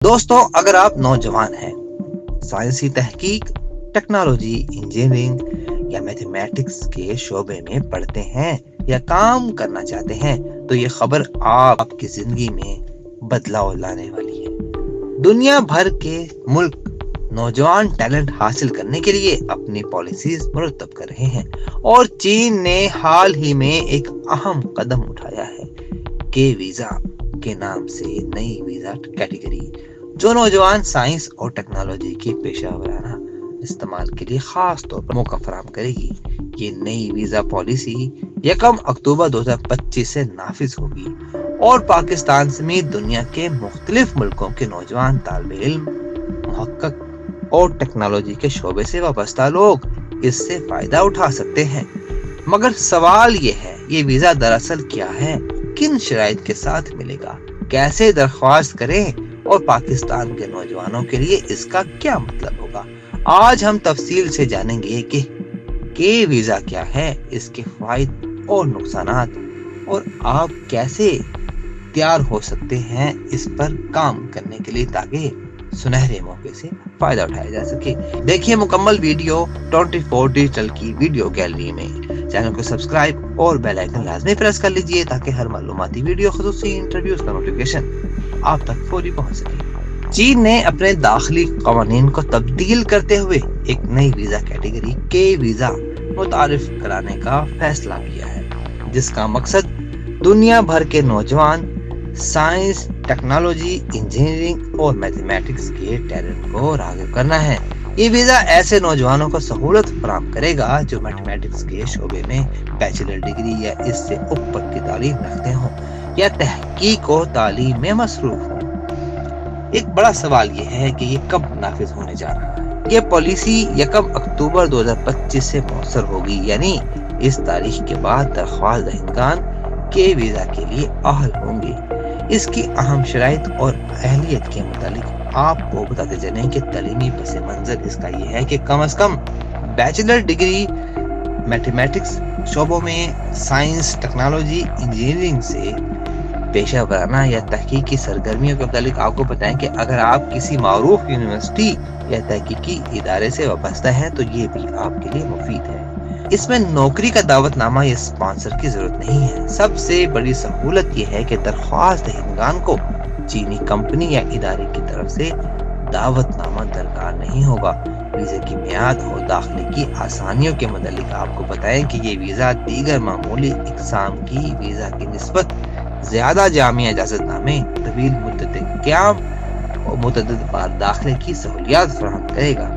دوستوں، اگر آپ نوجوان ہیں، سائنسی تحقیق، ٹیکنالوجی، انجینئرنگ یا میتھمیٹکس کے شعبے میں پڑھتے ہیں یا کام کرنا چاہتے ہیں تو یہ خبر آپ کی زندگی میں بدلاؤ لانے والی ہے۔ دنیا بھر کے ملک نوجوان ٹیلنٹ حاصل کرنے کے لیے اپنی پالیسیز مرتب کر رہے ہیں، اور چین نے حال ہی میں ایک اہم قدم اٹھایا ہے کہ ویزا کے نام سے نئی ویزا کیٹیگری جو نوجوان سائنس اور ٹیکنالوجی کی پیشہ ورانہ استعمال کے لیے خاص طور پر موقع فراہم کرے گی۔ یہ نئی ویزا پالیسی 1 اکتوبر 2025 سے نافذ ہوگی، اور پاکستان سمیت دنیا کے مختلف ملکوں کے نوجوان طالب علم، محقق اور ٹیکنالوجی کے شعبے سے وابستہ لوگ اس سے فائدہ اٹھا سکتے ہیں۔ مگر سوال یہ ہے، یہ ویزا دراصل کیا ہے، کن شرائط کے ساتھ ملے گا، کیسے درخواست کریں، اور پاکستان کے نوجوانوں کے لیے اس کا کیا مطلب ہوگا؟ آج ہم تفصیل سے جانیں گے کہ ویزا کیا ہے، اس کے فوائد اور نقصانات، اور آپ کیسے تیار ہو سکتے ہیں اس پر کام کرنے کے لیے تاکہ سنہرے موقع سے فائدہ اٹھایا جا سکے۔ دیکھیے مکمل ویڈیو 24 ڈیجیٹل کی ویڈیو گیلری میں۔ چینل کو سبسکرائب اور بیل آئیکن لازمی پریس کر لیجئے تاکہ ہر معلوماتی ویڈیو، خصوصی انٹرویوز کا نوٹیفیکیشن آپ تک فوری پہنچ سکے۔ چین نے اپنے داخلی قوانین کو تبدیل کرتے ہوئے ایک نئی ویزا کیٹیگری کے ویزا متعارف کرانے کا فیصلہ کیا ہے، جس کا مقصد دنیا بھر کے نوجوان سائنس، ٹیکنالوجی، انجینئرنگ اور میتھمیٹکس کے ٹیلنٹ کو راغب کرنا ہے۔ یہ ویزا ایسے نوجوانوں کو سہولت فراہم کرے گا جو میتھمیٹکس کے شعبے میں بیچلر ڈگری یا اس سے اوپر کی تعلیم رکھتے ہوں یا تحقیق و تعلیم میں مصروف ہوں۔ ایک بڑا سوال یہ ہے کہ یہ کب نافذ ہونے جا رہا ہے۔ یہ پالیسی 1 اکتوبر 2025 سے مؤثر ہوگی، یعنی اس تاریخ کے بعد درخواست دہندگان کے ویزا کے لیے اہل ہوں گے۔ اس کی اہم شرائط اور اہلیت کے متعلق آپ کو بتاتے چلیں کہ تعلیمی پس منظر اس کا یہ ہے کہ کم از کم بیچلر ڈگری میتھمیٹکس شعبوں میں، سائنس، ٹیکنالوجی، انجینئرنگ سے پیشہ ورانہ یا تحقیقی سرگرمیوں کے متعلق آپ کو بتائیں کہ اگر آپ کسی معروف یونیورسٹی یا تحقیقی ادارے سے وابستہ ہیں تو یہ بھی آپ کے لیے مفید ہے۔ اس میں نوکری کا دعوت نامہ یا اسپانسر کی ضرورت نہیں ہے۔ سب سے بڑی سہولت یہ ہے کہ درخواست دہندگان کو چینی کمپنی یا ادارے کی طرف سے دعوت نامہ درکار نہیں ہوگا۔ ویزے کی میعاد اور داخلے کی آسانیوں کے متعلق آپ کو بتائیں کہ یہ ویزا دیگر معمولی اقسام کی ویزا کی نسبت زیادہ جامع اجازت نامے، طویل مدت قیام اور متعدد بار داخلے کی سہولیات فراہم کرے گا۔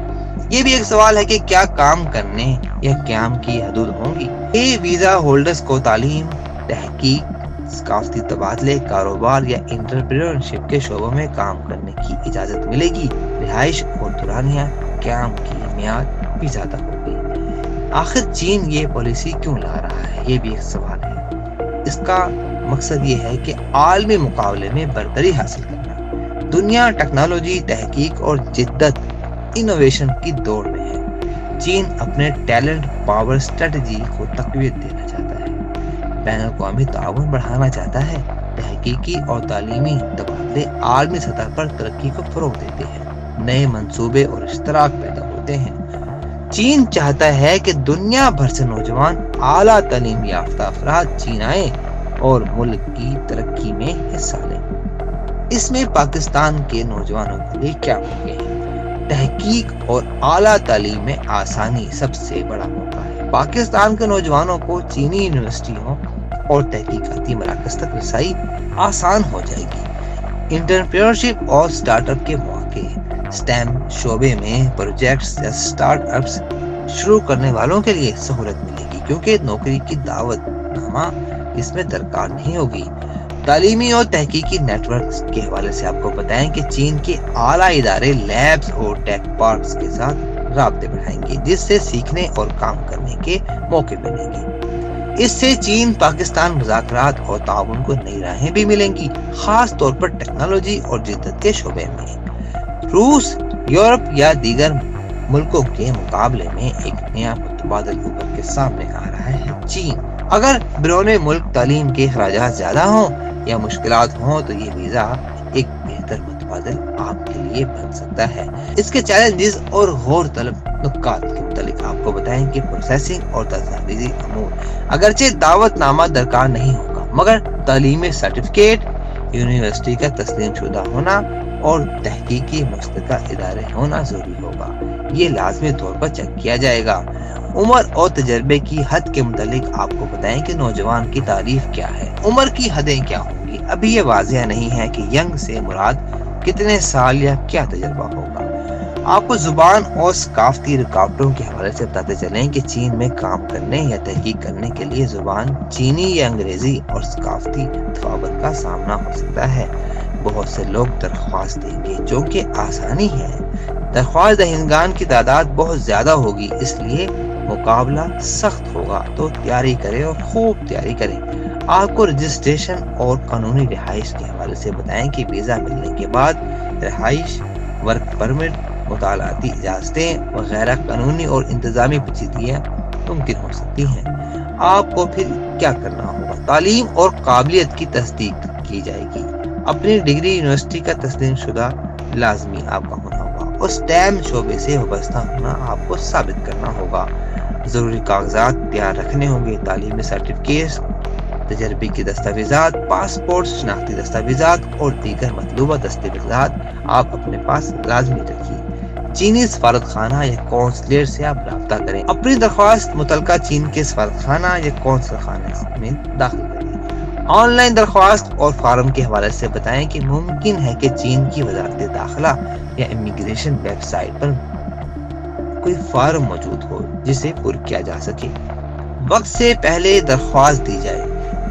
یہ بھی ایک سوال ہے کہ کیا کام کرنے یا قیام کی حدود ہوں گی۔ یہ ویزا ہولڈرز کو تعلیم، تحقیق، ثقافتی تبادلے، کاروبار یا انٹرپرینیورشپ کے شعبوں میں کام کرنے کی اجازت ملے گی۔ رہائش اور دورانیہ قیام کی میعاد بھی زیادہ ہوگی۔ آخر چین یہ پالیسی کیوں لا رہا ہے، یہ بھی ایک سوال ہے۔ اس کا مقصد یہ ہے کہ عالمی مقابلے میں برتری حاصل کرنا۔ دنیا ٹیکنالوجی، تحقیق اور جدت انوویشن کی دوڑ میں ہے۔ چین اپنے ٹیلنٹ پاور اسٹریٹجی کو تقویت دینا چاہتا ہے، بین الاقوامی تعاون بڑھانا چاہتا ہے، تحقیقی اور تعلیمی تبادلے عالمی سطح پر ترقی کو فروغ دیتے ہیں، نئے منصوبے اور اشتراک پیدا ہوتے ہیں۔ چین چاہتا ہے کہ دنیا بھر سے نوجوان اعلیٰ تعلیم یافتہ افراد چین آئیں اور ملک کی ترقی میں حصہ لیں۔ اس میں پاکستان کے نوجوانوں کے لیے کیا موقع ہے؟ تحقیق اور اعلیٰ تعلیم میں آسانی سب سے بڑا موقع ہے۔ پاکستان کے نوجوانوں کو چینی یونیورسٹیوں اور تحقیقاتی مراکز تک رسائی آسان ہو جائے گی۔ انٹرپرینیورشپ اور سٹارٹ اپ کے مواقع، سٹیم شعبے میں پروجیکٹس یا سٹارٹ اپس شروع کرنے والوں کے لیے سہولت ملے گی، کیونکہ نوکری کی دعوت نامہ اس میں درکار نہیں ہوگی۔ تعلیمی اور تحقیقی نیٹ ورکس کے حوالے سے آپ کو بتائیں کہ چین کے اعلیٰ ادارے لیبز اور ٹیک پارکس کے ساتھ رابطے بڑھائیں گے، جس سے سیکھنے اور کام کرنے کے موقع ملیں گے۔ اس سے چین پاکستان مذاکرات اور تعاون کو نئی راہیں بھی ملیں گی، خاص طور پر ٹیکنالوجی اور جدت کے شعبے میں۔ روس، یورپ یا دیگر ملکوں کے مقابلے میں ایک نیا متبادل ابھر کے سامنے آ رہا ہے۔ چین اگر بیرون ملک تعلیم کے اخراجات زیادہ ہوں یا مشکلات ہوں تو یہ ویزا ایک بہتر متبادل آپ کے لیے بن سکتا ہے۔ اس کے چیلنجز اور غور طلب نکات کے متعلق آپ کو بتائیں کہ پروسیسنگ اور دستاویزی امور، اگرچہ دعوت نامہ درکار نہیں ہوگا، مگر تعلیمی سرٹیفکیٹ، یونیورسٹی کا تسلیم شدہ ہونا اور تحقیقی مستقل ادارے ہونا ضروری ہوگا۔ یہ لازمی طور پر چیک کیا جائے گا۔ عمر اور تجربے کی حد کے متعلق آپ کو بتائیں کہ نوجوان کی تعریف کیا ہے۔ عمر کی حدیں کیا ہوں گی؟ ابھی یہ واضح نہیں ہے کہ ینگ سے مراد کتنے سال یا کیا تجربہ ہوگا۔ آپ کو زبان اور ثقافتی رکاوٹوں کے حوالے سے بتاتے چلیں کہ چین میں کام کرنے یا تحقیق کرنے کے لیے زبان چینی یا انگریزی اور ثقافتی تفاوت کا سامنا ہو سکتا ہے۔ بہت سے لوگ درخواست دیں گے جو کہ آسانی ہے۔ درخواست دہندگان کی تعداد بہت زیادہ ہوگی، اس لیے مقابلہ سخت ہوگا، تو تیاری کریں اور خوب تیاری کریں۔ آپ کو رجسٹریشن اور قانونی رہائش کے حوالے سے بتائیں کہ ویزا ملنے کے بعد رہائش، ورک پرمٹ، مطالعاتی اجازتیں وغیرہ قانونی اور انتظامی پیچیدگیاں ممکن ہو سکتی ہیں۔ آپ کو پھر کیا کرنا ہوگا؟ تعلیم اور قابلیت کی تصدیق کی جائے گی۔ اپنی ڈگری یونیورسٹی کا تسلیم شدہ لازمی آپ کا ہونا ہوگا۔ اس ٹیم شعبے سے وابستہ ہونا آپ کو ثابت کرنا ہوگا۔ ضروری کاغذات تیار رکھنے ہوں گے۔ تعلیمی سرٹیفکیٹ، تجربے کی دستاویزات، پاسپورٹ، شناختی دستاویزات اور دیگر مطلوبہ دستاویزات آپ اپنے پاس لازمی رکھیے۔ چینی سفارت خانہ یا قونصلیٹ سے آپ رابطہ کریں۔ اپنی درخواست متعلقہ چین کے سفارت خانہ یا قونصل خانے میں داخل کریں۔ آن لائن درخواست اور فارم کے حوالے سے بتائیں کہ ممکن ہے کہ چین کی وزارت داخلہ یا امیگریشن ویب سائٹ پر کوئی فارم موجود ہو جسے پر کیا جا سکے۔ وقت سے پہلے درخواست دی جائے۔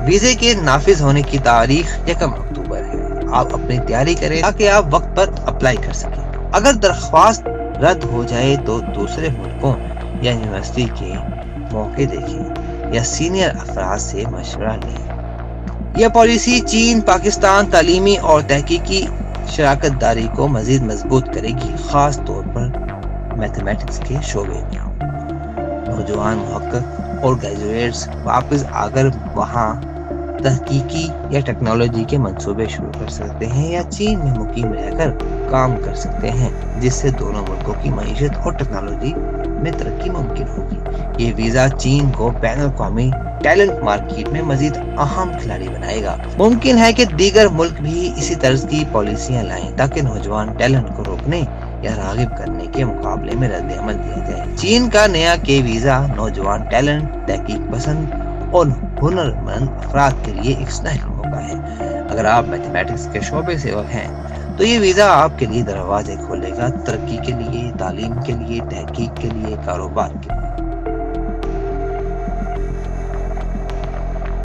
ویزے کے نافذ ہونے کی تاریخ 1 اکتوبر ہے۔ آپ اپنی تیاری کریں تاکہ آپ وقت پر اپلائی کر سکیں۔ اگر درخواست رد ہو جائے تو دوسرے ملکوں یا یونیورسٹی کے موقع دیکھیں یا سینئر افراد سے مشورہ لیں۔ یہ پالیسی چین پاکستان تعلیمی اور تحقیقی شراکت داری کو مزید مضبوط کرے گی، خاص طور پر میتھمیٹکس کے شعبے میں۔ نوجوان محقق اور گریجویٹس واپس اگر وہاں تحقیقی یا ٹیکنالوجی کے منصوبے شروع کر سکتے ہیں یا چین میں مقیم رہ کر کام کر سکتے ہیں، جس سے دونوں ملکوں کی معیشت اور ٹیکنالوجی میں ترقی ممکن ہوگی۔ یہ ویزا چین کو بین الاقوامی ٹیلنٹ مارکیٹ میں مزید اہم کھلاڑی بنائے گا۔ ممکن ہے کہ دیگر ملک بھی اسی طرز کی پالیسیاں لائیں تاکہ نوجوان ٹیلنٹ کو روکنے یا راغب کرنے کے مقابلے میں رد عمل دیا جائے۔ چین کا نیا کے ویزا نوجوان ٹیلنٹ، تحقیق پسند اور ہنرمند افراد کے لیے ایک سنہری موقع ہے۔ اگر آپ میتھمیٹکس کے شعبے سے ہیں تو یہ ویزا آپ کے لیے دروازے کھولے گا، ترقی کے لیے، تعلیم کے لیے، تحقیق کے لیے، کاروبار کے لیے۔